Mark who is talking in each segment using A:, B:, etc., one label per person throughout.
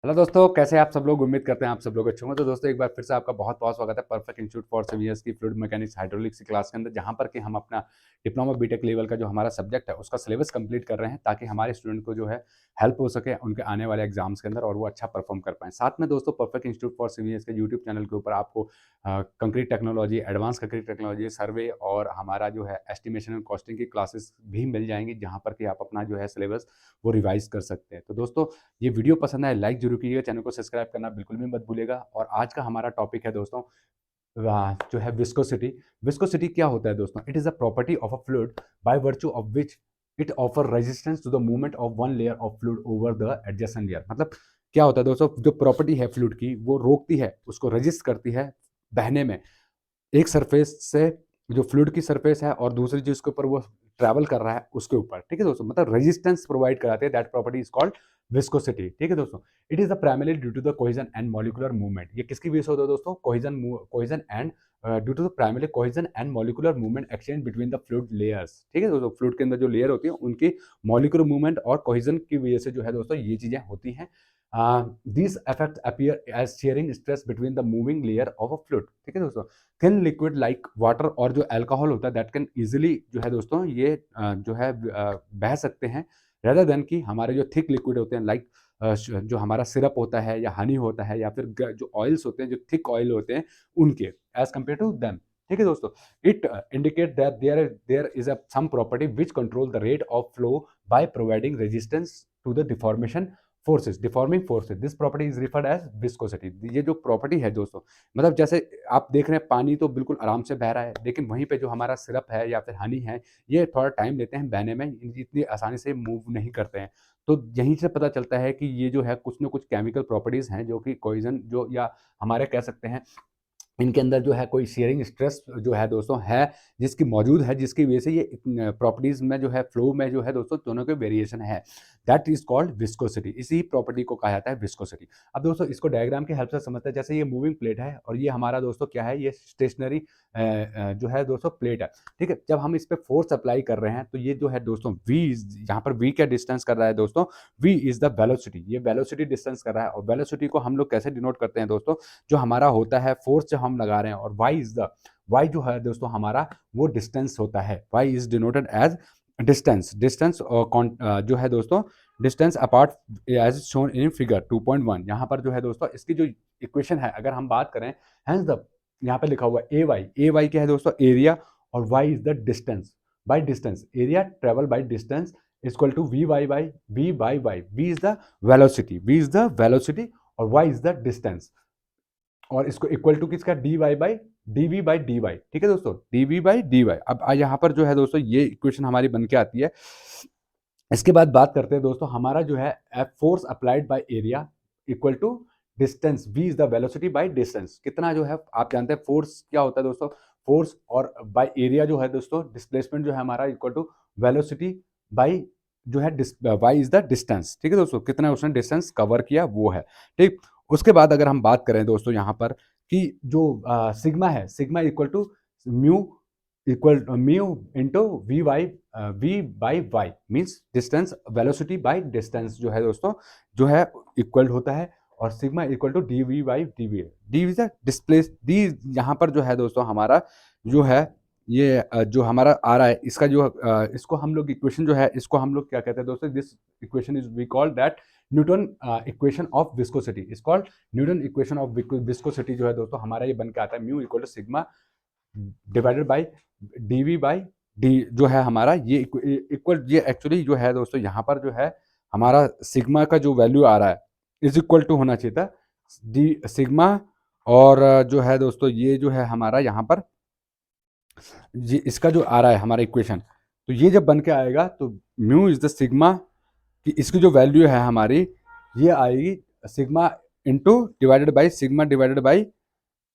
A: Hello दोस्तों, कैसे आप सब लोग। उम्मीद करते हैं आप सब लोग अच्छे होंगे। तो दोस्तों एक बार फिर से आपका बहुत बहुत स्वागत है परफेक्ट इंस्टीट्यूट फॉर सीवियर्स की फ्लूइड मैकेनिक्स हाइड्रोलिक्स की क्लास के अंदर, जहां पर कि हम अपना डिप्लोमा बीटेक लेवल का जो हमारा सब्जेक्ट है उसका सिलेबस कंप्लीट कर रहे हैं, ताकि हमारे स्टूडेंट को जो है हेल्प हो सके उनके आने वाले एग्जाम्स के अंदर और वो अच्छा परफॉर्म कर पाएँ। साथ में दोस्तों परफेक्ट इंस्टीट्यूट फॉर सीवियर्स के यूट्यूब चैनल के ऊपर आपको concrete technology, advance concrete technology, survey और हमारा जो है एस्टिमेशन एंड कॉस्टिंग की क्लासेस भी मिल जाएंगी, जहाँ पर कि आप अपना जो है सिलेबस वो रिवाइज कर सकते हैं। तो दोस्तों ये वीडियो पसंद आए लाइक जरूर कीजिएगा, चैनल को सब्सक्राइब करना बिल्कुल भी मत भूलिएगा। और आज का हमारा टॉपिक है दोस्तों जो है विस्कोसिटी। विस्कोसिटी क्या होता है दोस्तों? It is a property of a fluid by virtue of which it offer resistance to the movement of one layer of fluid over the adjacent layer. मतलब क्या होता है दोस्तों, जो प्रॉपर्टी है फ्लूइड की वो रोकती है, उसको रजिस्ट करती है बहने में एक सरफेस से, जो फ्लूइड की सरफेस है, और दूसरी जिसके ऊपर वो ट्रैवल कर रहा है उसके ऊपर। ठीक है दोस्तों, मतलब रेजिस्टेंस प्रोवाइड कराते हैं। That property is called viscosity. ठीक है दोस्तों, it is the primary due to the cohesion and molecular movement. ये किसकी वजह से होता है दोस्तों? Cohesion and due to the primary cohesion and molecular movement exchange between the fluid layers. ठीक है दोस्तों, फ्लूइड के अंदर जो लेयर होती है उनकी मॉलिक्यूलर मूवमेंट और कोहेजन की वजह से जो है दोस्तों ये चीजें होती हैं। These effects appear as shearing stress between the moving layer of a fluid। ठीक है दोस्तों, थिन लिक्विड लाइक वाटर और जो अल्कोहल होता है दैट कैन इजिली जो है दोस्तों ये जो है बह सकते हैं, रेदर देन कि हमारे जो थिक लिक्विड होते हैं लाइक जो हमारा सिरप होता है या हनी होता है या फिर जो ऑयल्स होते हैं, जो थिक ऑयल होते हैं उनके, एज कम्पेयर टू देम। ठीक है दोस्तों, it indicate that there is a some property which control the rate of flow by providing resistance to the deformation forces, deforming forces. This property is referred as viscosity. ये जो property है दोस्तों, मतलब जैसे आप देख रहे हैं पानी तो बिल्कुल आराम से बह रहा है, लेकिन वहीं पे जो हमारा सिरप है या फिर हनी है ये थोड़ा टाइम लेते हैं बहने में, इतनी आसानी से मूव नहीं करते हैं। तो यहीं से पता चलता है कि ये जो है कुछ ना कुछ केमिकल प्रॉपर्टीज हैं जो कि कोइजन जो या हमारे कह सकते हैं इनके अंदर जो है कोई शेयरिंग स्ट्रेस जो है दोस्तों है, जिसकी मौजूद है, जिसकी वजह से ये प्रॉपर्टीज में जो है फ्लो में जो है दोस्तों दोनों के वेरिएशन है। That is called viscosity. इसी प्रॉपर्टी को कहा जाता है विस्कोसिटी। अब दोस्तों इसको डायग्राम की हेल्प से समझते हैं। जैसे ये मूविंग प्लेट है और ये हमारा दोस्तों क्या है, ये स्टेशनरी जो है दोस्तों प्लेट है। ठीक है, जब हम इस पर फोर्स अप्लाई कर रहे हैं तो ये जो है दोस्तों वी, यहाँ पर वी क्या डिस्टेंस कर रहा है दोस्तों? V is the velocity. ये वेलोसिटी डिस्टेंस कर रहा है। और वेलोसिटी को हम लोग कैसे डिनोट करते हैं दोस्तों? जो हमारा होता है फोर्स जो हम लगा रहे हैं, और वाई इज द, वाई जो है दोस्तों हमारा वो डिस्टेंस होता है। Y is denoted as distance. Distance जो है दोस्तों distance apart as shown in figure 2.1। यहाँ पर जो है दोस्तों इसकी जो इक्वेशन है अगर हम बात करें, हैंस द, यहाँ पे लिखा हुआ है ए वाई क्या है दोस्तों? एरिया। और Y is the distance. By distance, area travel by distance equal to V Y by V by Y. V is the velocity, V is the velocity और वाई इज द डिस्टेंस। और इसको equal to किसका? D Y by D we by D Y. ठीक है दोस्तों, D we by D Y. अब यहाँ पर जो है दोस्तों ये इक्वेशन हमारी बन के आती है। इसके बाद बात करते हैं दोस्तों, हमारा जो है force applied by area equal to distance. V is the velocity by distance. कितना जो है आप जानते हैं फोर्स क्या होता है दोस्तों? फोर्स और बाय एरिया जो है दोस्तों डिस्प्लेसमेंट जो है हमारा इक्वल टू वेलोसिटी बाय जो है वाई इज द डिस्टेंस। ठीक है दोस्तों, कितना उसने डिस्टेंस कवर किया वो है। ठीक, उसके बाद अगर हम बात करें दोस्तों यहाँ पर कि जो सिग्मा है, sigma equal to mu equal mu into v y, v by y means distance, velocity by distance जो है दोस्तों जो है इक्वल होता है। और sigma equal to d we by D v. D is displace d. यहाँ पर जो है दोस्तों हमारा जो है ये जो हमारा आ रहा है इसका जो इसको हम लोग इक्वेशन जो है इसको हम लोग क्या कहते हैं दोस्तों? This equation is we call that Newton equation of viscosity. Is called Newton equation of viscosity. जो है दोस्तों हमारा ये बन के आता है mu equal to sigma divided by D we by D जो है हमारा ये इक्वल, ये एक्चुअली जो है दोस्तों यहाँ पर जो है हमारा सिग्मा का जो वैल्यू आ रहा है इज इक्वल टू होना चाहिए था डी सिग्मा। और जो है दोस्तों ये जो है हमारा यहाँ पर ये इसका जो आ रहा है हमारा इक्वेशन, तो ये जब बन के आएगा तो म्यू इज द सिग्मा कि इसकी जो वैल्यू है हमारी ये आएगी sigma into divided by sigma divided by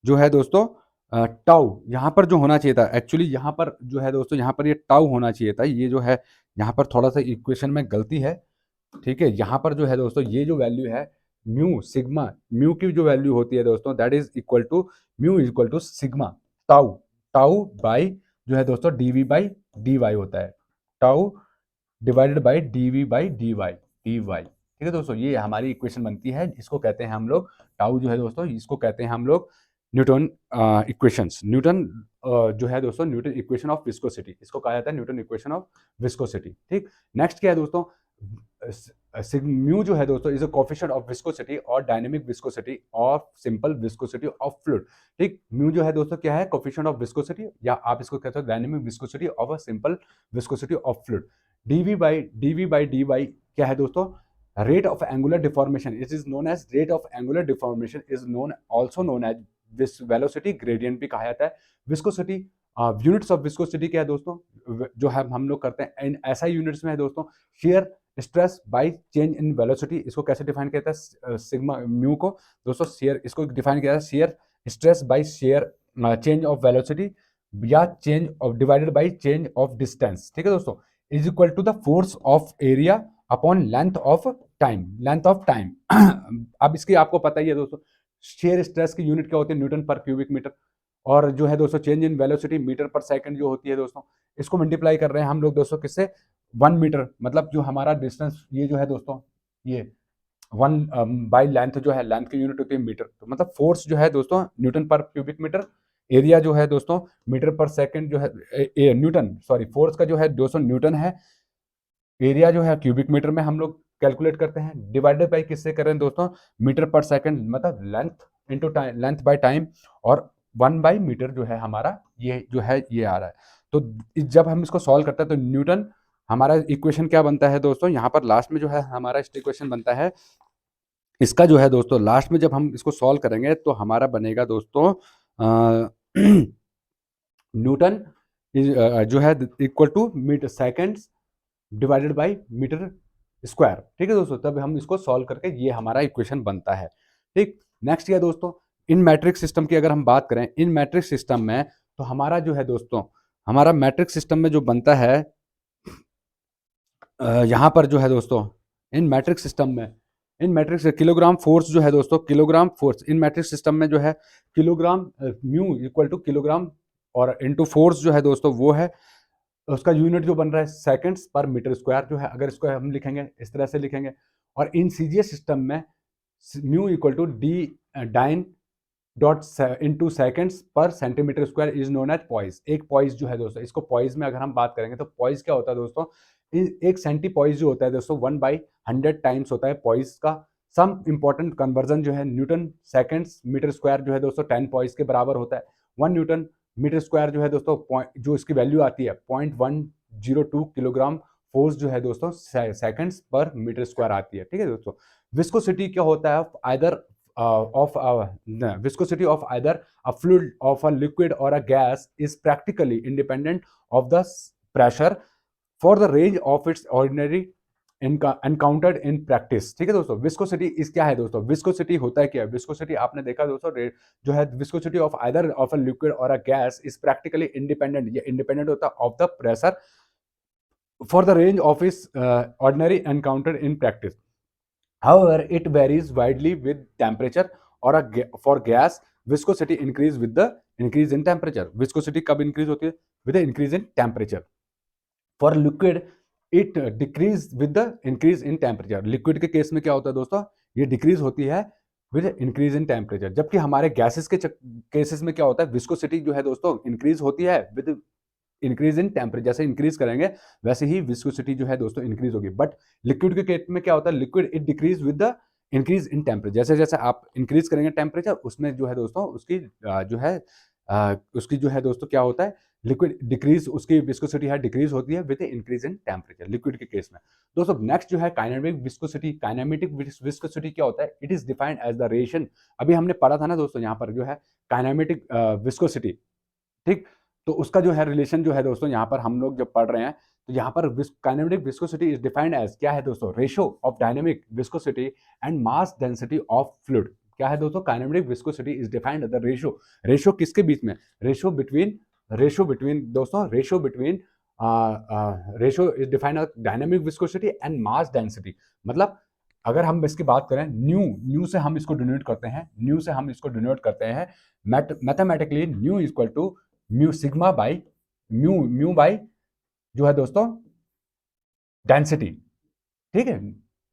A: जो है दोस्तों टाउ। यहाँ पर जो होना चाहिए था एक्चुअली, यहाँ पर जो है दोस्तों यहाँ पर ये टाउ होना चाहिए था। ये जो है यहाँ पर थोड़ा सा इक्वेशन में गलती है। ठीक है, यहाँ पर जो है दोस्तों ये जो वैल्यू है म्यू सिग्मा, म्यू की जो वैल्यू होती है दोस्तों that is equal to mu equal to sigma tau, tau by जो है दोस्तों D we by D Y होता है। Tau divided by D we by D Y, D Y. ठीक है दोस्तों, ये हमारी इक्वेशन बनती है, इसको कहते हैं हम लोग टाउ जो है दोस्तों, इसको कहते हैं हम लोग न्यूटन इक्वेशंस। न्यूटन जो है दोस्तों, न्यूटन इक्वेशन ऑफ विस्कोसिटी, इसको कहा जाता है न्यूटन इक्वेशन ऑफ विस्कोसिटी। ठीक, नेक्स्ट क्या है दोस्तों, म्यू जो है दोस्तों is a coefficient of viscosity और dynamic viscosity of simple viscosity of fluid. ठीक, म्यू जो है दोस्तों क्या है, कोएफिशिएंट ऑफ विस्कोसिटी, या आप इसको कहते हो dynamic viscosity of a simple viscosity of fluid. D Y क्या है दोस्तों, rate of angular deformation, it is known as rate of angular deformation is known also known as this velocity gradient भी कहा जाता है। viscosity यूनिट्स ऑफ विस्कोसिटी क्या है दोस्तों, जो हम लोग करते हैं इन ऐसा यूनिट्स में है दोस्तों, shear stress by change in velocity, इसको कैसे डिफाइन किया जाता है सिग्मा म्यू को दोस्तों, shear इसको डिफाइन किया जाता है shear stress by shear change of velocity या change of divided by change of distance। ठीक है दोस्तों, is equal to the force of area upon length of time. अब इसकी आपको पता ही है दोस्तों, शेयर स्ट्रेस की यूनिट क्या होती है, न्यूटन पर क्यूबिक मीटर, और जो है दोस्तों change in velocity metre per second जो होती है दोस्तों, इसको मल्टीप्लाई कर रहे हैं हम लोग दोस्तों किससे, 1 मीटर, मतलब जो हमारा डिस्टेंस ये जो है दोस्तों, ये 1 बाई लेंथ जो है, लेंथ की यूनिट होती है मीटर, तो मतलब फोर्स जो है दोस्तों न्यूटन पर क्यूबिक मीटर, एरिया जो है दोस्तों मीटर पर सेकंड जो है न्यूटन, सॉरी फोर्स का जो है 200 न्यूटन है, एरिया जो है क्यूबिक मीटर में हम लोग कैलकुलेट करते हैं, डिवाइडेड बाई किससे करें दोस्तों, मीटर पर सेकंड, मतलब length into time, length by time, और 1 बाई मीटर जो है हमारा ये जो है ये आ रहा है। तो जब हम इसको सॉल्व करते हैं तो न्यूटन हमारा इक्वेशन क्या बनता है दोस्तों, यहाँ पर लास्ट में जो है हमारा इक्वेशन बनता है, इसका जो है दोस्तों लास्ट में जब हम इसको सॉल्व करेंगे तो हमारा बनेगा दोस्तों न्यूटन जो है equal to metre seconds divided by metre square. ठीक है दोस्तों, तब हम इसको सॉल्व करके ये हमारा इक्वेशन बनता है। ठीक, नेक्स्ट क्या दोस्तों, इन मैट्रिक्स सिस्टम की अगर हम बात करें, इन मैट्रिक्स सिस्टम में तो हमारा जो है दोस्तों, हमारा मैट्रिक्स सिस्टम में जो बनता है यहाँ पर जो है दोस्तों, इन मैट्रिक्स सिस्टम में, इन मैट्रिक्स किलोग्राम फोर्स जो है दोस्तों, kilogram force in matrix system में जो है kilogram mu equal to kilogram और इनटू फोर्स जो है दोस्तों वो है, उसका यूनिट जो बन रहा है सेकंड्स पर मीटर स्क्वायर जो है, अगर इसको हम लिखेंगे इस तरह से लिखेंगे, और इन सीजीएस सिस्टम में mu equal to D dyne dot into seconds per centimetre square is known as poise. एक पॉइज जो है दोस्तों, इसको पॉइज में अगर हम बात करेंगे तो पॉइज क्या होता है दोस्तों, एक सेंटी पॉइज जो होता है दोस्तों 1/100 टाइम्स होता है पॉइज का। सम इंपॉर्टेंट कन्वर्जन जो है, न्यूटन सेकंड्स मीटर स्क्वायर जो है दोस्तों 10 पॉइज के बराबर होता है। 1 न्यूटन मीटर स्क्वायर जो है दोस्तों, जो इसकी वैल्यू आती है 0.102 किलोग्राम फोर्स जो है दोस्तों सेकंड्स पर मीटर स्क्वायर आती है। ठीक है दोस्तों, विस्कोसिटी क्या होता है, either viscosity of either a fluid of a liquid or a gas is practically independent of the pressure for the range of its ordinary encountered in practice। ठीक है दोस्तों, विस्कोसिटी इस क्या है दोस्तों, विस्कोसिटी होता है क्या, विस्कोसिटी आपने देखा दोस्तों जो है viscosity of either of a liquid or a gas is practically independent, ये इंडिपेंडेंट होता है of the pressure for the range of is ordinary encountered in practice. However, it varies widely with temperature or for gas, viscosity increase with the increase in temperature। Viscosity कब increase होती है, with the increase in temperature। For liquid, it decrease with the increase in temperature। Liquid के case में क्या होता है दोस्तों, ये decrease होती है with increase in temperature। जबकि हमारे gases के केसेस में क्या होता है, viscosity जो है दोस्तों increase होती है with इंक्रीज इन टेम्परेचर, जैसे इंक्रीज करेंगे वैसे ही विस्कोसिटी जो है दोस्तों इंक्रीज होगी। बट लिक्विड के केस में क्या होता है, liquid it decrease with the increase in temperature. जैसे जैसे आप इंक्रीज करेंगे टेम्परेचर, उसमें जो है दोस्तों उसकी जो है दोस्तों क्या होता है, लिक्विड डिक्रीज, उसकी विस्कोसिटी है डिक्रीज होती है with increase in temperature liquid के केस में। दोस्तों नेक्स्ट जो है काइनेमेटिक विस्कोसिटी। काइनेमेटिक विस्कोसिटी क्या होता है, it is defined as the रेशन। अभी हमने पढ़ा था ना दोस्तों, यहाँ पर जो है काइनेमेटिक विस्कोसिटी, ठीक, तो उसका जो है रिलेशन जो है दोस्तों यहाँ पर हम लोग जब पढ़ रहे हैं तो यहाँ पर kinematic viscosity is defined as क्या है दोस्तों, ratio of dynamic viscosity and mass density of fluid. क्या है दोस्तों, kinematic viscosity is defined the ratio, ratio किसके बीच में, रेशो बिटवीन दोस्तों, ratio is defined as dynamic viscosity and mass density. मतलब अगर हम इसकी बात करें, न्यू से हम इसको डिनोट करते हैं, mathematically nu equal to mu sigma by mu by जो है दोस्तों डेंसिटी। ठीक है,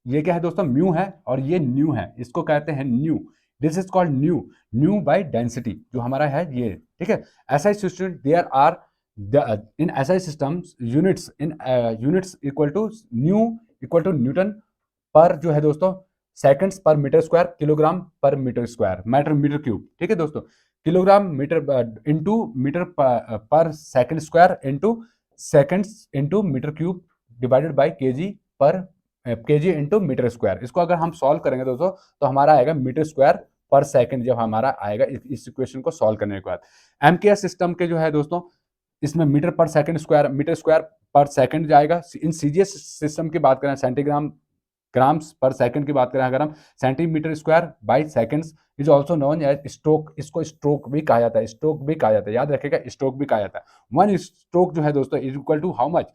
A: ये क्या है दोस्तों, म्यू है और ये न्यू है, इसको कहते हैं nu. This is called nu, nu by density जो हमारा है ये, ठीक है। SI system there are in SI systems units in units equal to nu equal to Newton per जो है दोस्तों seconds per metre square, kilogram per metre square, metre cube, ठीक है दोस्तों। Kilogram metre into metre per second square into seconds into metre cube divided by KG per KG into metre square. इसको अगर हम solve करेंगे दोस्तों तो हमारा आएगा मीटर स्क्वायर पर सेकंड, जब हमारा आएगा इस इक्वेशन को सॉल्व करने के बाद। एमकेएस सिस्टम के जो है दोस्तों इसमें metre per second square, metre square पर सेकंड जाएगा। इन सीजीएस सिस्टम की बात करें, सेंटीग्राम ग्राम्स पर सेकंड की बात करें अगर हम, centimetre square by seconds is also known as stroke. इसको स्ट्रोक भी कहा जाता है, स्ट्रोक भी कहा जाता है, याद रखिएगा, स्ट्रोक भी कहा जाता है। वन स्ट्रोक जो है दोस्तों is equal to how much,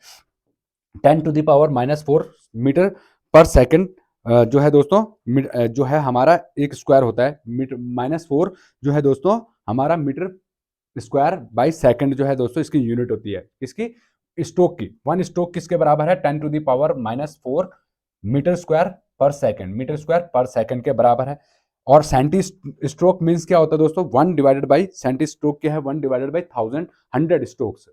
A: 10⁻⁻⁴ metre per second जो है दोस्तों जो है हमारा एक स्क्वायर होता है, मीटर -4 जो है दोस्तों हमारा मीटर स्क्वायर बाई सेकंड जो है दोस्तों इसकी यूनिट होती है, इसकी स्ट्रोक की। वन स्ट्रोक किसके बराबर है, 10⁻⁻⁴ मीटर स्क्वायर पर सेकंड, मीटर स्क्वायर पर सेकंड के बराबर है। और सेंटी स्ट्रोक मीन्स क्या होता है दोस्तों, 1 डिवाइडेड बाई, सेंटी स्ट्रोक क्या है, 1 divided by 1000, 100 strokes.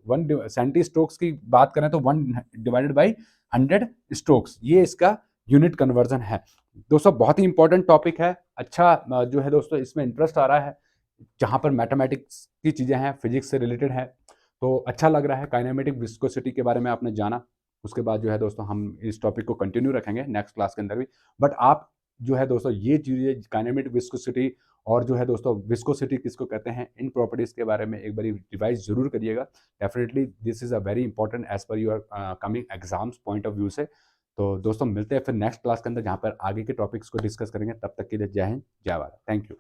A: Centi strokes की बात करें तो 1 डिवाइडेड बाई 100 स्ट्रोक्स, ये इसका यूनिट कन्वर्जन है दोस्तों। बहुत ही इंपॉर्टेंट टॉपिक है, अच्छा जो है दोस्तों इसमें इंटरेस्ट आ रहा है, जहाँ पर मैथमेटिक्स की चीज़ें हैं, फिजिक्स से रिलेटेड है, तो अच्छा लग रहा है। काइनेमेटिक विस्कोसिटी के बारे में आपने जाना, उसके बाद जो है दोस्तों हम इस टॉपिक को कंटिन्यू रखेंगे नेक्स्ट क्लास के अंदर भी। बट आप जो है दोस्तों ये चीज़ें काइनेमेटिक विस्कोसिटी और जो है दोस्तों विस्कोसिटी किसको कहते हैं, इन प्रॉपर्टीज़ के बारे में एक बार रिवाइज जरूर करिएगा। Definitely this is a very important as per your coming exams point of view से। तो दोस्तों मिलते हैं फिर नेक्स्ट क्लास के अंदर, जहाँ पर आगे के टॉपिक्स को डिस्कस करेंगे। तब तक के लिए जय हिंद, जय भारत, थैंक यू।